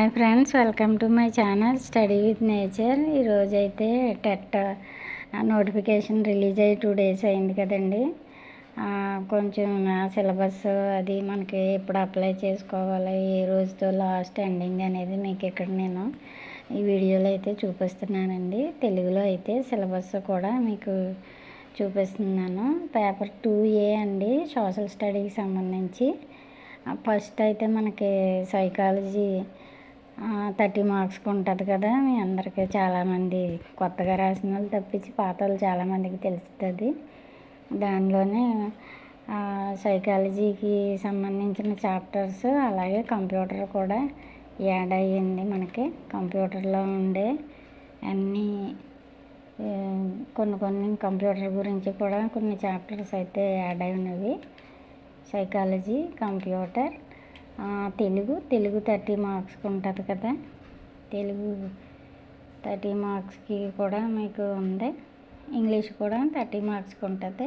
Hi friends, welcome to my channel study with nature. ఈరోజైతే TET notification release అయ్యి 2 days అయింది కదండి. కొంచెం సిలబస్ అది మనకి ఎప్పుడు అప్లై చేసుకోవాలి, ఏ రోజుతో లాస్ట్ ఎండింగ్ అనేది మీకు ఇక్కడ నేను ఈ వీడియోలో అయితే చూపిస్తున్నానండి. తెలుగులో అయితే సిలబస్ కూడా మీకు చూపిస్తున్నాను. పేపర్ 2A అండి, సోషల్ స్టడీకి సంబంధించి. ఫస్ట్ అయితే మనకి సైకాలజీ 30 మార్క్స్కి ఉంటుంది కదా. మీ అందరికీ చాలామంది కొత్తగా రాసిన వాళ్ళు తప్పించి పాత వాళ్ళు చాలామందికి తెలుస్తుంది. దానిలోనే సైకాలజీకి సంబంధించిన చాప్టర్స్, అలాగే కంప్యూటర్ కూడా యాడ్ అయ్యింది. మనకి కంప్యూటర్లో ఉండే అన్నీ కొన్ని కంప్యూటర్ గురించి కూడా కొన్ని చాప్టర్స్ అయితే యాడ్ అయి ఉన్నవి. సైకాలజీ, కంప్యూటర్, తెలుగు 30 మార్క్స్కి ఉంటుంది కదా. తెలుగు 30 మార్క్స్కి కూడా మీకు ఉంది. ఇంగ్లీష్ కూడా 30 మార్క్స్కి ఉంటుంది.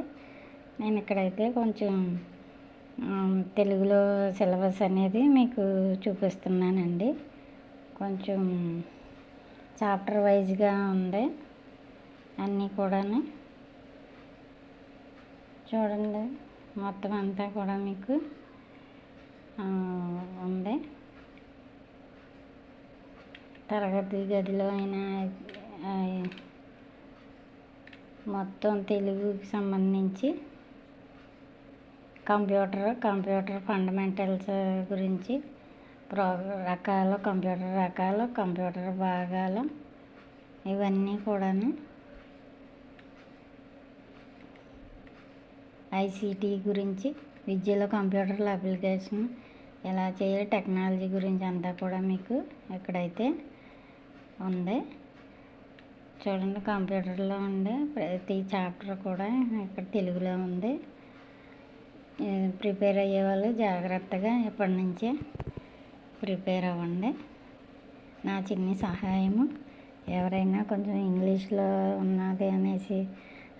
నేను ఇక్కడైతే కొంచెం తెలుగులో సిలబస్ అనేది మీకు చూపిస్తున్నానండి. కొంచెం చాప్టర్ వైజ్గా ఉంది అన్నీ కూడా. చూడండి, మొత్తం అంతా కూడా మీకు ఉంది. తరగతి గదిలో అయినా మొత్తం తెలుగుకి సంబంధించి కంప్యూటర్ ఫండమెంటల్స్ గురించి, కంప్యూటర్ రకాలు, కంప్యూటర్ భాగాలు, ఇవన్నీ కూడా ఐసీటీ గురించి, విద్యలో కంప్యూటర్ల అప్లికేషన్ ఎలా చేయాలి, టెక్నాలజీ గురించి అంతా కూడా మీకు ఎక్కడైతే ఉంది. చూడండి, కంప్యూటర్లో ఉండే ప్రతి చాప్టర్ కూడా ఇక్కడ తెలుగులో ఉంది. ప్రిపేర్ అయ్యే వాళ్ళు జాగ్రత్తగా ఎప్పటి నుంచే ప్రిపేర్ అవ్వండి. నా చిన్న సహాయము, ఎవరైనా కొంచెం ఇంగ్లీష్లో ఉన్నది అనేసి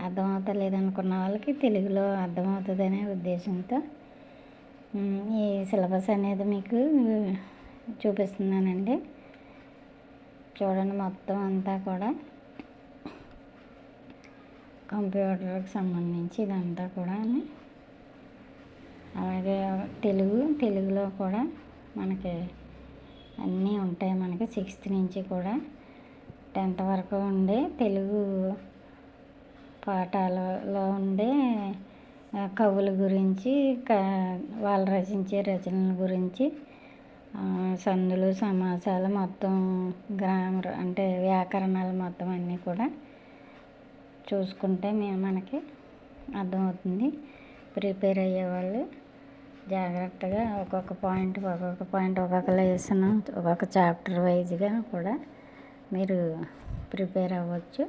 అర్థమవుతలేదు అనుకున్న వాళ్ళకి తెలుగులో అర్థమవుతుందనే ఉద్దేశంతో ఈ సిలబస్ అనేది మీకు చూపిస్తున్నానండి. చూడండి, మొత్తం అంతా కూడా కంప్యూటర్కి సంబంధించి ఇదంతా కూడా. అలాగే తెలుగులో కూడా మనకి అన్నీ ఉంటాయి. మనకి 6th నుంచి కూడా 10th వరకు ఉండే తెలుగు పాఠాలలో ఉండే కవుల గురించి, వాళ్ళు రచించే రచనల గురించి, సందులు, సమాసాలు, మొత్తం గ్రామర్ అంటే వ్యాకరణాలు మొత్తం అన్నీ కూడా చూసుకుంటే మనకి అర్థమవుతుంది. ప్రిపేర్ అయ్యేవాళ్ళు జాగ్రత్తగా ఒక్కొక్క పాయింట్ ఒక్కొక్క లెసన్, ఒక్కొక్క చాప్టర్ వైజ్గా కూడా మీరు ప్రిపేర్ అవ్వచ్చు.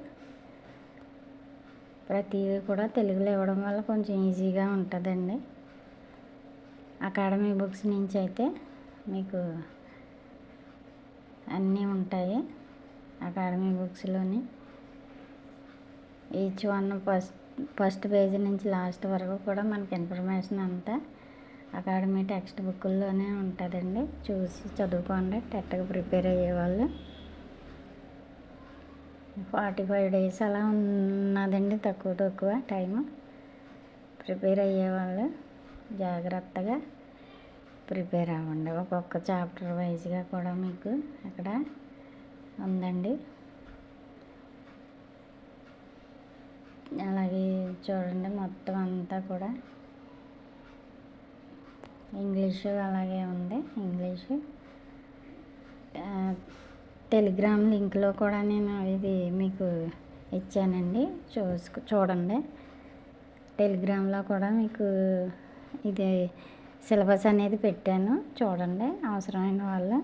ప్రతిదీ కూడా తెలుగులో ఇవ్వడం వల్ల కొంచెం ఈజీగా ఉంటుందండి. అకాడమీ బుక్స్ నుంచి అయితే మీకు అన్నీ ఉంటాయి. అకాడమీ బుక్స్లోని ఈచ్ వన్ ఫస్ట్ పేజీ నుంచి లాస్ట్ వరకు కూడా మనకి ఇన్ఫర్మేషన్ అంతా అకాడమీ టెక్స్ట్ బుక్లోనే ఉంటుందండి. చూసి చదువుకోండి. టెట్కి ప్రిపేర్ అయ్యేవాళ్ళు 45 days అలా ఉన్నదండి, తక్కువ టైము. ప్రిపేర్ అయ్యేవాళ్ళు జాగ్రత్తగా ప్రిపేర్ అవ్వండి. ఒక్కొక్క చాప్టర్ వైజ్గా కూడా మీకు అక్కడ ఉందండి. అలాగే చూడండి, మొత్తం అంతా కూడా ఇంగ్లీషు అలాగే ఉంది. ఇంగ్లీషు టెలిగ్రామ్ లింక్లో కూడా నేను ఇది మీకు ఇచ్చానండి, చూడండి. టెలిగ్రామ్లో కూడా మీకు ఇది సిలబస్ అనేది పెట్టాను, చూడండి అవసరమైన వాళ్ళు.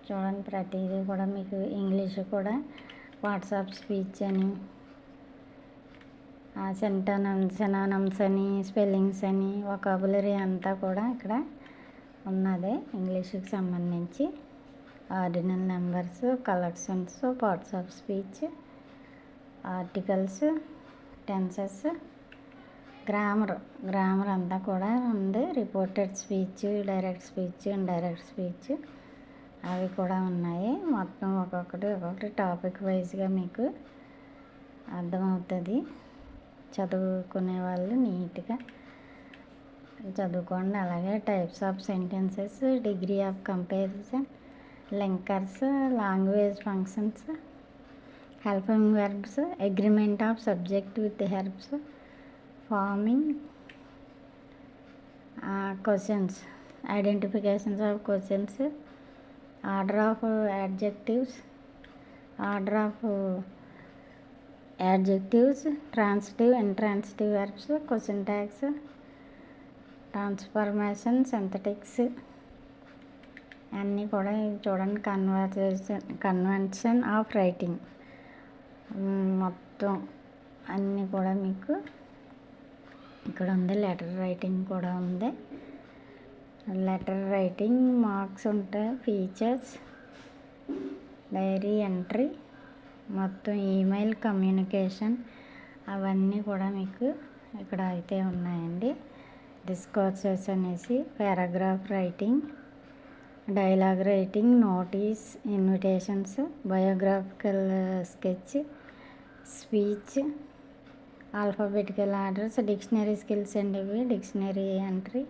చూడండి, ప్రతిదీ కూడా మీకు ఇంగ్లీషు కూడా వాట్సాప్ స్పీచ్ అని, సినానమ్స్ అని, స్పెల్లింగ్స్ అని, వొకాబులరీ అంతా కూడా ఇక్కడ ఉన్నది. ఇంగ్లీష్కి సంబంధించి ordinal numbers, collections, parts of speech, articles, tenses, grammar అంతా కూడా ఉంది. Reported speech, direct speech, indirect speech అవి కూడా ఉన్నాయి. మొత్తం ఒక్కొక్కటి టాపిక్ వైజ్గా మీకు అర్థమవుతుంది. చదువుకునే వాళ్ళు నీట్గా చదువుకోండి. అలాగే types of sentences, degree of comparison, linkers, language functions, helping verbs, agreement of subject with herbs, farming, questions, identifications of questions, order of adjectives, transitive, intransitive verbs, question tags, transformation, synthetics అన్నీ కూడా చూడండి. Convention of writing మొత్తం అన్నీ కూడా మీకు ఇక్కడ ఉంది. Letter writing కూడా ఉంది. లెటర్ రైటింగ్ మార్క్స్ ఉంటాయి. ఫీచర్స్, డైరీ ఎంట్రీ, మొత్తం ఈమెయిల్ కమ్యూనికేషన్ అవన్నీ కూడా మీకు ఇక్కడ అయితే ఉన్నాయండి. డిస్కోర్సెస్ అనేసి, paragraph writing, dialogue writing, notice, invitations, biographical sketch, speech, alphabetical orders, dictionary skills అండి ఇవి, డిక్షనరీ ఎంట్రీ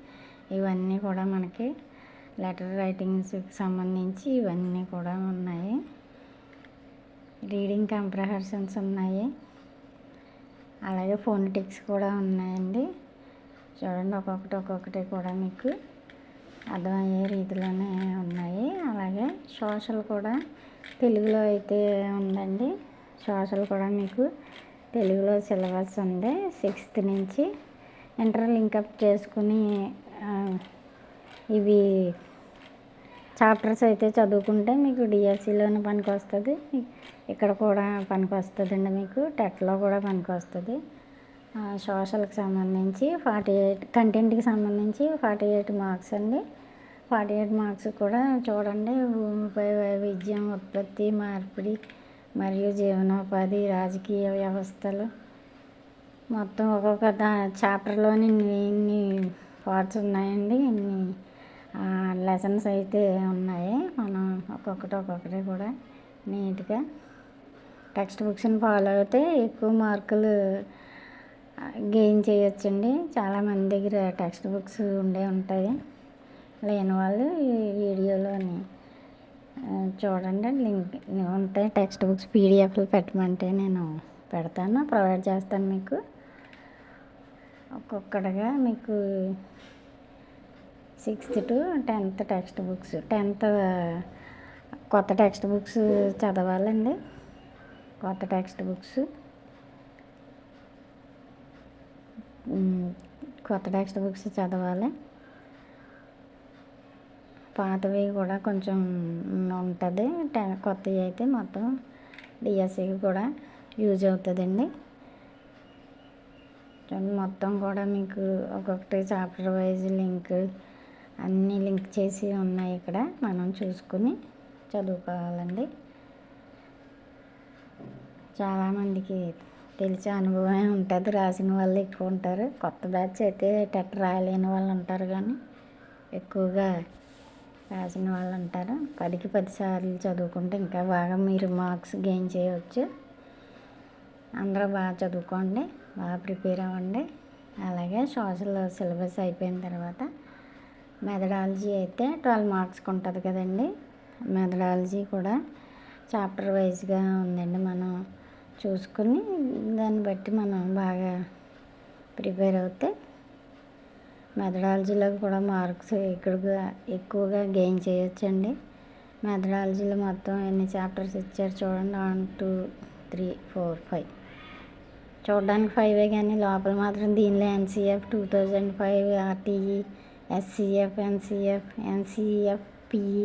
ఇవన్నీ కూడా మనకి లెటర్ రైటింగ్స్కి సంబంధించి ఇవన్నీ కూడా ఉన్నాయి. రీడింగ్ కంప్రహెన్షన్స్ ఉన్నాయి. అలాగే ఫోనెటిక్స్ కూడా ఉన్నాయండి. చూడండి ఒక్కొక్కటి కూడా మీకు అర్థమయ్యే రీతిలోనే ఉన్నాయి. అలాగే సోషల్ కూడా తెలుగులో అయితే ఉందండి. సోషల్ కూడా మీకు తెలుగులో సిలబస్ ఉంది. 6th నుంచి ఇంటర్ లింకప్ చేసుకుని ఇవి చాప్టర్స్ అయితే చదువుకుంటే మీకు డిఎస్సిలోనే పనికి వస్తుంది. ఇక్కడ కూడా పనికి వస్తుందండి. మీకు టెట్లో కూడా పనికి వస్తుంది. సోషల్కి సంబంధించి 48 కంటెంట్కి సంబంధించి 48 మార్క్స్ అండి. 48 మార్క్స్ కూడా చూడండి. భూమిపై వైవిధ్యం, ఉత్పత్తి, మార్పిడి మరియు జీవనోపాధి, రాజకీయ వ్యవస్థలు మొత్తం ఒక్కొక్క చాప్టర్లోని ఇన్ని పార్ట్స్ ఉన్నాయండి. ఇన్ని లెసన్స్ అయితే ఉన్నాయి. మనం ఒక్కొక్కటి కూడా నీట్గా టెక్స్ట్ బుక్స్ని ఫాలో అయితే ఎక్కువ మార్కులు గెయిన్ చేయొచ్చండి. చాలామంది దగ్గర టెక్స్ట్ బుక్స్ ఉంటాయి. లేని వాళ్ళు ఈ వీడియోలోని చూడండి. లింక్ ఉంటాయి. టెక్స్ట్ బుక్స్ పీడిఎఫ్లు పెట్టమంటే నేను పెడతాను, ప్రొవైడ్ చేస్తాను మీకు. ఒక్కొక్కటిగా మీకు 6th to 10th text books, 10th కొత్త టెక్స్ట్ బుక్స్ చదవాలండి. కొత్త టెక్స్ట్ బుక్స్ చదవాలి. పాతవి కూడా కొంచెం ఉంటుంది. కొత్తవి అయితే మొత్తం డిఎస్సికి కూడా యూజ్ అవుతుందండి. మొత్తం కూడా మీకు ఒక్కొక్కటి చాప్టర్ వైజ్ లింక్ అన్నీ లింక్ చేసి ఉన్నాయి. ఇక్కడ మనం చూసుకుని చదువుకోవాలండి. చాలామందికి తెలిసే అనుభవమే ఉంటుంది. రాసిన వాళ్ళు ఎక్కువ ఉంటారు. కొత్త బ్యాచ్ అయితే టెట్ రాయలేని వాళ్ళు ఉంటారు, కానీ ఎక్కువగా రాసిన వాళ్ళు ఉంటారు. 10కి 10 సార్లు చదువుకుంటే ఇంకా బాగా మీరు మార్క్స్ గెయిన్ చేయవచ్చు. అందరూ బాగా చదువుకోండి, బాగా ప్రిపేర్ అవ్వండి. అలాగే సోషల్ సిలబస్ అయిపోయిన తర్వాత మెథడాలజీ అయితే 12 మార్క్స్కి ఉంటుంది కదండి. మెథడాలజీ కూడా చాప్టర్ వైజ్గా ఉందండి. మనం చూసుకుని దాన్ని బట్టి మనం బాగా ప్రిపేర్ అవుతే మెథడాలజీలో కూడా మార్క్స్ ఎక్కువగా గెయిన్ చేయొచ్చండి. మెథడాలజీలో మొత్తం ఎన్ని చాప్టర్స్ ఇచ్చారు చూడండి. 1 2 3 4 5 చూడడానికి 5 కానీ లోపల మాత్రం దీనిలో NCF 2005, RTE, SCF, NCF, PE,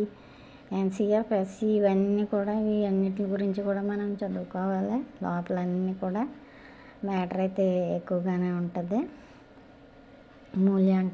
NCF, SC ఇవన్నీ కూడా అన్నిటి గురించి కూడా మనం చదువుకోవాలి. లోపల అన్నీ కూడా మ్యాటర్ అయితే ఎక్కువగానే ఉంటుంది. మూల్యాంకనం